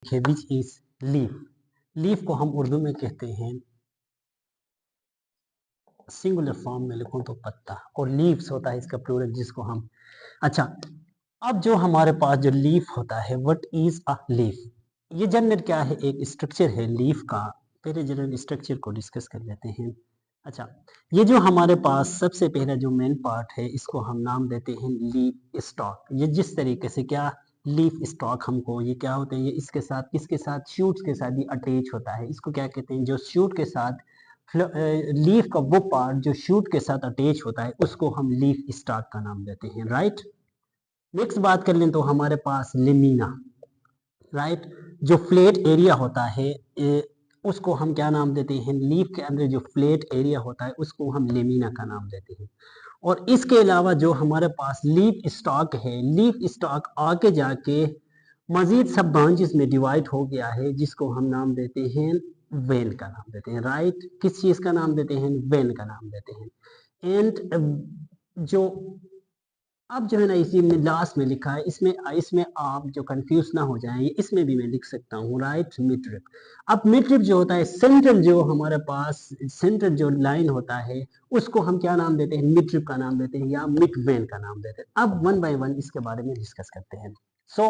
Topic है which is leaf. Leaf को हम उर्दू में कहते हैं, सिंगुलर फॉर्म में लिखूं तो पत्ता, और लीव्स होता है इसका प्लूरल जिसको हम, अच्छा अब जो हमारे पास जो लीफ होता है, व्हाट इज अ लीफ, ये जनरल क्या है, एक स्ट्रक्चर है लीफ का। पहले जनरल स्ट्रक्चर को डिस्कस कर लेते हैं। अच्छा, ये जो हमारे पास सबसे पहला जो मेन पार्ट है, इसको हम नाम देते हैं लीफ स्टॉक। ये जिस तरीके से क्या लीफ स्टॉक हमको ये क्या होते हैं, ये इसके साथ किसके साथ, शूट्स के साथ ये अटैच होता है। इसको क्या कहते हैं, जो शूट के साथ लीफ का वो पार्ट जो शूट के साथ अटैच होता है उसको हम लीफ स्टॉक का नाम देते हैं, राइट। नेक्स्ट बात कर लें तो हमारे पास लेमिना, राइट, जो फ्लैट एरिया होता है उसको हम क्या नाम देते हैं, लीफ के अंदर जो फ्लैट एरिया होता है उसको हम लेमिना का नाम देते हैं। और इसके अलावा जो हमारे पास लीफ स्टॉक है, लीफ स्टॉक आगे जाके मजीद सब ब्रांचेस में डिवाइड हो गया है, जिसको हम नाम देते हैं वेन का नाम देते हैं, राइट। किस चीज का नाम देते हैं, वेन का नाम देते हैं। एंड जो अब जो है ना इसी में लास्ट में लिखा है, इसमें इसमें आप जो कंफ्यूज ना हो जाएं, इसमें भी मैं लिख सकता हूँ, राइट, मिड रिप। अब मिड रिप जो होता है, सेंट्रल जो हमारे पास सेंट्रल जो लाइन होता है उसको हम क्या नाम देते हैं, मिड रिप का नाम देते हैं या मिड वेन का नाम देते हैं। अब वन बाय वन इसके बारे में डिस्कस करते हैं। सो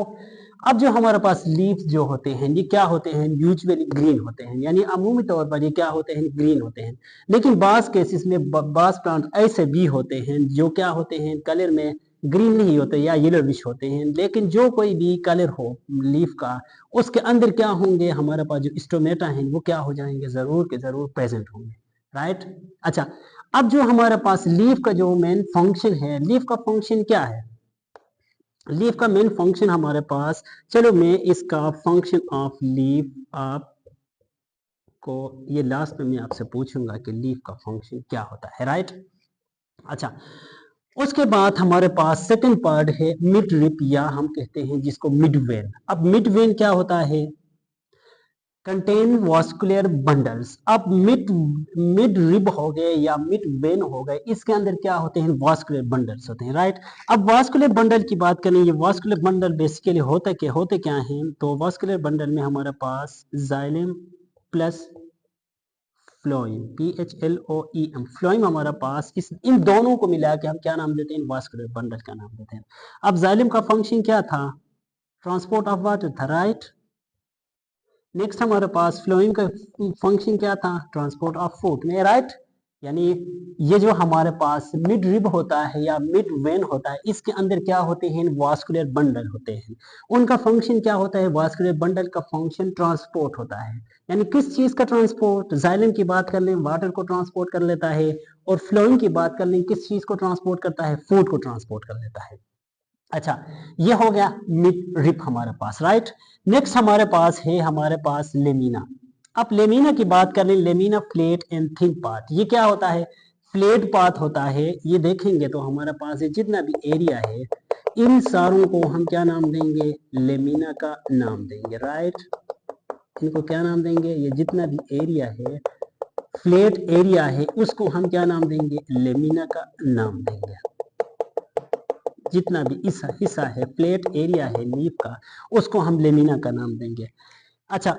अब जो हमारे पास लीव्स जो होते हैं ये क्या होते हैं, यूजुअली ग्रीन होते हैं, यानी अमूमी तौर पर ये क्या होते हैं, ग्रीन होते हैं। लेकिन बास केसेस में बास प्लांट ऐसे भी होते हैं जो क्या होते हैं, कलर में ग्रीन नहीं होते या येलोविश होते हैं। लेकिन जो कोई भी कलर हो लीफ का, उसके अंदर क्या होंगे, हमारे पास जो स्टोमेटा हैं वो क्या हो जाएंगे, जरूर के जरूर प्रेजेंट होंगे, राइट। अच्छा, अब जो हमारे पास लीफ का जो मेन फंक्शन है, लीफ का फंक्शन क्या है, लीफ का मेन फंक्शन हमारे पास, चलो मैं इसका फंक्शन ऑफ लीफ आपको ये लास्ट में मैं आपसे पूछूंगा कि लीफ का फंक्शन क्या होता है, राइट। अच्छा, उसके बाद हमारे पास सेकंड पार्ट है मिड रिप, या हम कहते हैं जिसको मिड वेन। अब मिड वेन क्या होता है, कंटेन वास्कुलर बंडल्स। अब मिड मिड रिब हो गए या मिड वेन हो गए, इसके अंदर क्या होते हैं, वास्कुलर बंडल्स होते हैं, राइट। अब वास्कुलर बंडल की बात करें, ये वास्कुलर बंडल बेसिकली होते क्या हैं, तो वास्कुलर बंडल में हमारे पास xylem plus phloem, PHLOEM, phloem हमारा पास, इस इन दोनों को मिला के हम क्या नाम देते हैं, वास्कुलर बंडल का नाम देते हैं। अब जाइलम का फंक्शन क्या था, ट्रांसपोर्ट ऑफ वाटर था, राइट। नेक्स्ट हमारे पास फ्लोएम का फंक्शन क्या था, ट्रांसपोर्ट ऑफ फूड में, राइट। यानी ये जो हमारे पास मिड रिब होता है या मिड वेन होता है, इसके अंदर क्या होते हैं, वास्कुलर बंडल होते हैं। उनका फंक्शन क्या होता है, वास्कुलर बंडल का फंक्शन ट्रांसपोर्ट होता है। यानी किस चीज का ट्रांसपोर्ट, जाइलम की बात कर लें वाटर को ट्रांसपोर्ट कर लेता है, और फ्लोएम की बात कर लें किस चीज को ट्रांसपोर्ट करता है, फूड को ट्रांसपोर्ट कर लेता है। अच्छा, ये हो गया मिड रिप हमारे पास, राइट। नेक्स्ट हमारे पास है, हमारे पास लेमिना। अब लेमिना की बात कर लें, lamina flat and thin part, ये क्या होता है, फ्लैट पार्ट होता है। ये देखेंगे तो हमारे पास ये जितना भी एरिया है, इन सारों को हम क्या नाम देंगे, लेमिना का नाम देंगे, राइट। इनको क्या नाम देंगे, ये जितना भी एरिया है, फ्लैट एरिया है, उसको हम क्या नाम देंगे, लेमिना का नाम देंगे। जितना भी हिस्सा है, फ्लैट एरिया है लीफ का, उसको हम लेमिना का नाम देंगे। अच्छा,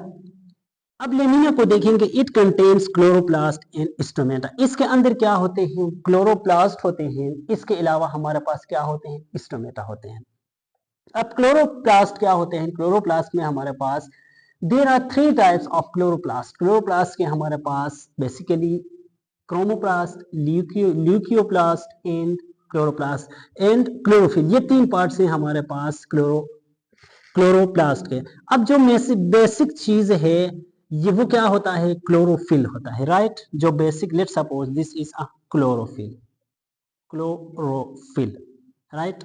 अब लेमिना को देखेंगे, it contains chloroplast and stomata. इसके अंदर क्या होते हैं, क्लोरोप्लास्ट होते हैं, इसके अलावा हमारे पास क्या होते हैं, स्टोमेटा होते हैं। अब क्लोरोप्लास्ट क्या होते हैं, क्लोरोप्लास्ट में हमारे पास there are 3 types of chloroplast. Chloroplast के हमारे पास basically chromoplast, leucoplast and chloroplast and chlorophyll, ये 3 पार्ट्स हैं हमारे पास क्लोरोप्लास्ट के। अब जो बेसिक चीज है ये वो क्या होता है, क्लोरोफिल होता है, राइट। जो basic, let suppose this is a chlorophyll, chlorophyll, right.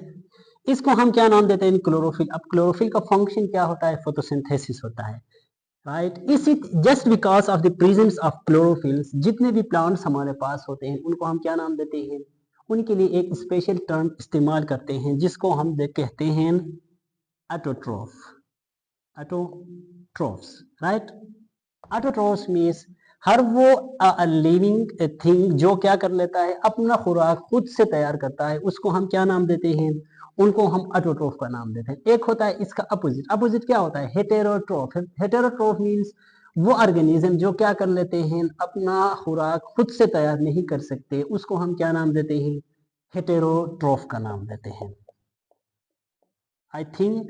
इसको हम क्या नाम देते हैं, क्लोरोफिल। अब क्लोरोफिल का फंक्शन क्या होता है, फोटोसिंथेसिस होता है, राइट। इसी just because of the presence of chlorophylls, जितने भी प्लांट्स हमारे पास होते हैं उनको हम क्या नाम देते हैं, उनके लिए एक स्पेशल टर्म इस्तेमाल करते हैं जिसको हम कहते हैं autotroph, autotrophs, right. Autotrophs means हर वो लिविंग थिंग जो क्या कर लेता है, अपना खुराक खुद से तैयार करता है, उसको हम क्या नाम देते हैं, उनको हम ऑटोट्रोफ का नाम देते हैं। एक होता है इसका अपोजिट। अपोजिट क्या होता है? हेटेरोट्रोफ। हेटेरोट्रोफ मीन्स वो ऑर्गेनिज्म जो क्या कर लेते हैं, अपना खुराक खुद से तैयार नहीं कर सकते, उसको हम क्या नाम देते हैं? हेटेरोट्रोफ का नाम देते हैं। आई थिंक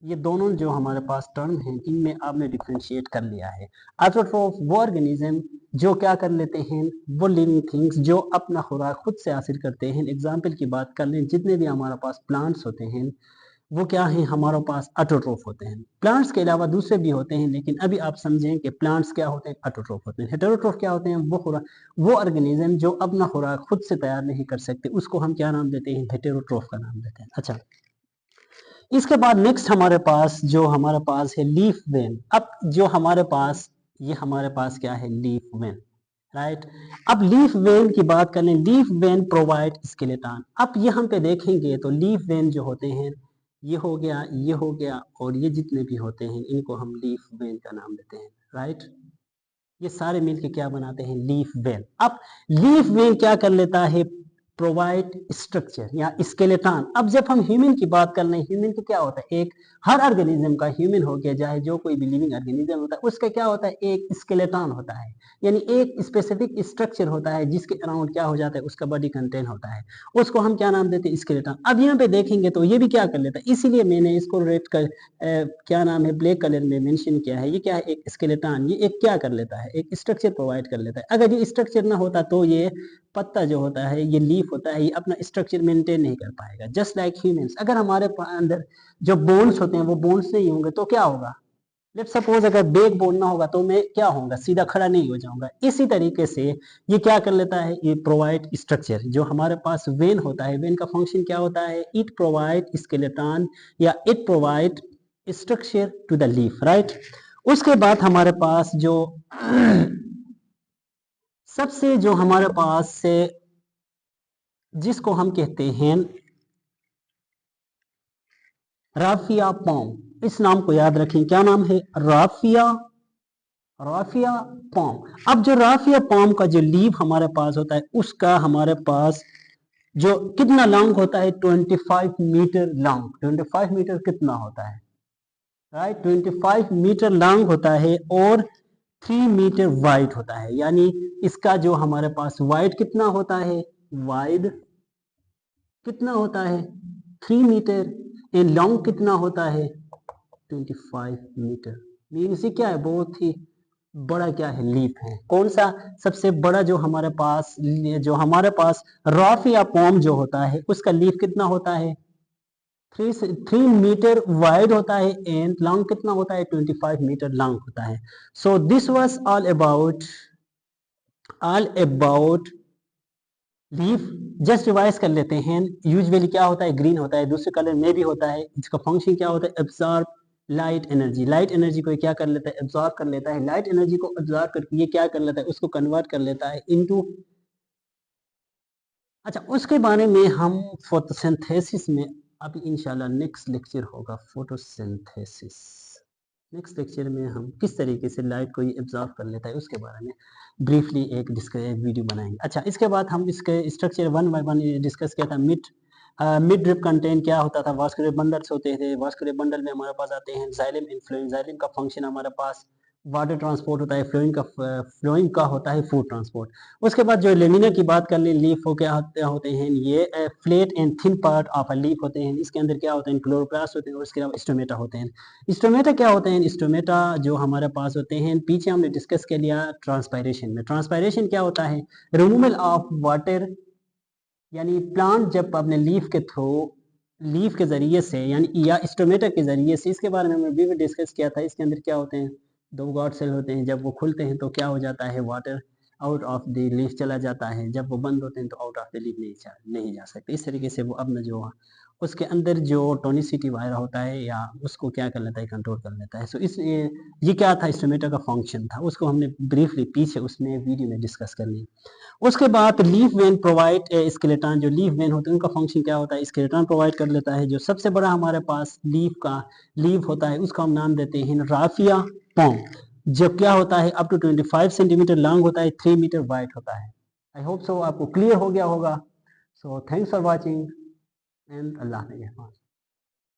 ये दोनों जो हमारे पास टर्म हैं, इनमें आपने डिफ्रेंशिएट कर लिया है। ऑटोट्रोफ वो ऑर्गेनिज्म जो क्या कर लेते हैं, वो लिविंग थिंग्स जो अपना खुराक खुद से हासिल करते हैं। एग्जाम्पल की बात कर लें, जितने भी हमारे पास प्लांट्स होते हैं वो क्या है, हमारे पास ऑटोट्रोफ होते हैं। प्लांट्स के अलावा दूसरे भी होते हैं, लेकिन अभी आप समझें कि प्लांट्स क्या होते हैं, ऑटोट्रोफ होते हैं। हेटेरोट्रोफ क्या होते हैं? वो ऑर्गेनिज्म जो अपना खुराक खुद से तैयार नहीं कर सकते, उसको हम क्या नाम देते हैं? हेटेरोट्रोफ का नाम देते हैं। अच्छा, इसके बाद नेक्स्ट हमारे पास है लीफ वेन। अब जो हमारे पास क्या है? Leaf when, right. अब लीफ वेन की बात करें, लीफ वेन प्रोवाइड स्केलेटन। अब यहाँ पे देखेंगे तो लीफ वेन जो होते हैं, ये हो गया और ये जितने भी होते हैं इनको हम लीफ वेन का नाम देते हैं, राइट। ये सारे मिलके क्या बनाते हैं? Leaf when. अब लीफ वेन क्या कर लेता है? प्रोवाइड स्ट्रक्चर या स्केलेटन। अब जब हम ह्यूमन की बात कर रहे हैं, ह्यूमन तो क्या होता है? एक हर ऑर्गेनिज्म का, ह्यूमन हो गया चाहे जो कोई भी लिविंग ऑर्गेनिज्म होता है, उसका क्या होता है? एक स्केलेटन होता है, यानी एक स्पेसिफिक स्ट्रक्चर होता है जिसके अराउंड क्या हो जाता है? उसका बॉडी कंटेंट होता है। उसको हम क्या नाम देते हैं? स्केलेटन। अब यहाँ पे देखेंगे तो ये भी क्या कर लेता है, इसीलिए मैंने इसको रेड कर क्या नाम है, ब्लैक कलर में मेंशन किया है। ये क्या है? एक स्केलेटन। ये एक क्या कर लेता है? एक स्ट्रक्चर प्रोवाइड कर लेता है। अगर ये स्ट्रक्चर ना होता तो ये पत्ता जो होता है, ये लीफ होता है, ये अपना स्ट्रक्चर मेंटेन नहीं कर पाएगा। जस्ट लाइक ह्यूमंस, अगर हमारे अंदर जो बोन्स होते हैं वो बोन्स नहीं होंगे तो क्या होगा? लेट सपोज अगर बैक बोन ना होगा तो मैं क्या होऊंगा? सीधा खड़ा नहीं हो जाऊंगा। इसी तरीके से ये क्या कर लेता है? ये प्रोवाइड स्ट्रक्चर। जो हमारे पास वेन होता है, वेन का फंक्शन क्या होता है? इट प्रोवाइड स्केलेटन या it provide structure to the leaf, right. उसके बाद हमारे पास जो सबसे जो हमारे पास से जिसको हम कहते हैं राफिया पॉम, इस नाम को याद रखें। क्या नाम है? राफिया पॉम। अब जो राफिया पॉम का जो लीफ हमारे पास होता है, उसका हमारे पास जो कितना लॉन्ग होता है? 25 मीटर लॉन्ग। 25 मीटर कितना होता है? राइट, 25 मीटर लॉन्ग होता है और 3 मीटर वाइड होता है। यानी इसका जो हमारे पास वाइड कितना होता है? वाइड कितना होता है? 3 मीटर। एंड लॉन्ग कितना होता है? 25 मीटर। मीन्स क्या है? बहुत ही बड़ा क्या है? लीफ है। कौन सा सबसे बड़ा? जो हमारे पास राफिया पॉम जो होता है, उसका लीफ कितना होता है? 3 मीटर वाइड होता है एंड लॉन्ग कितना होता है? 25 मीटर लॉन्ग होता है। So this was all about leaf. Just revise कर लेते हैं। यूजुअली क्या होता है? ग्रीन होता है, दूसरे कलर में भी होता है। इसका फंक्शन क्या होता है? Absorb light energy. Light energy को क्या कर लेता है? एब्जॉर्ब कर लेता है। लाइट एनर्जी को एब्जॉर्ब करके ये क्या कर लेता है? उसको कन्वर्ट कर लेता है इनटू। अच्छा, उसके बारे में हम फोटोसिंथेसिस में अभी इंशाल्लाह नेक्स्ट लेक्चर होगा, फोटोसिंथेसिस। नेक्स्ट लेक्चर में हम किस तरीके से लाइट को ये एब्जॉर्ब कर लेता है उसके बारे में ब्रीफली एक वीडियो बनाएंगे। अच्छा, इसके बाद हम इसके स्ट्रक्चर 1 बाय 1 डिस्कस किया था। मिड ड्रिप कंटेंट क्या होता था? वास्कुलर बंडल्स होते थे। वास्कुलर बंडल में हमारे पास आते हैं जाइलम एंड फ्लोएम। जाइलम का फंक्शन हमारे पास वाटर ट्रांसपोर्ट होता है, फ्लोइंग का होता है फूड ट्रांसपोर्ट। उसके बाद जो लेमिना की बात कर लें, लीफ हो क्या होते हैं? ये flat and thin part of a leaf होते हैं। इसके अंदर क्या होते हैं? क्लोरोप्लास्ट होते हैं और इसके अलावा स्टोमेटा होते हैं। स्टोमेटा क्या होते हैं? स्टोमेटा जो हमारे पास होते हैं, पीछे हमने डिस्कस कर लिया ट्रांसपायरेशन में। ट्रांसपायरेशन क्या होता है? रिमूवल ऑफ वाटर, यानी प्लांट जब अपने लीफ के जरिए से, यानी या स्टोमेटा के जरिए से, इसके बारे में हमने भी डिस्कस किया था। इसके अंदर क्या होते हैं? 2 गॉड सेल होते हैं। जब वो खुलते हैं तो क्या हो जाता है? Water out of the leaf चला जाता है। जब वो बंद होते हैं तो आउट ऑफ द लीफ नहीं जा सकते। इस तरीके से वो अपना जो उसके अंदर जो टोनिसिटी वायर होता है या उसको क्या कर लेता है? कंट्रोल कर लेता है। सो ये क्या था? स्टोमेटा का फंक्शन था। उसको हमने ब्रीफली पीछे उसमें वीडियो में डिस्कस कर लिया। उसके बाद लीफ वेन प्रोवाइड स्केलेटन। जो लीफ वेन होते हैं उनका फंक्शन क्या होता है? स्केलेटन प्रोवाइड कर लेता है। जो सबसे बड़ा हमारे पास लीफ होता है उसका हम नाम देते हैं राफिया पॉम। जब क्या होता है? अप टू 25 सेंटीमीटर लॉन्ग होता है, 3 मीटर वाइड होता है। आई होप सो आपको क्लियर हो गया होगा। So thanks for watching. And Allah ने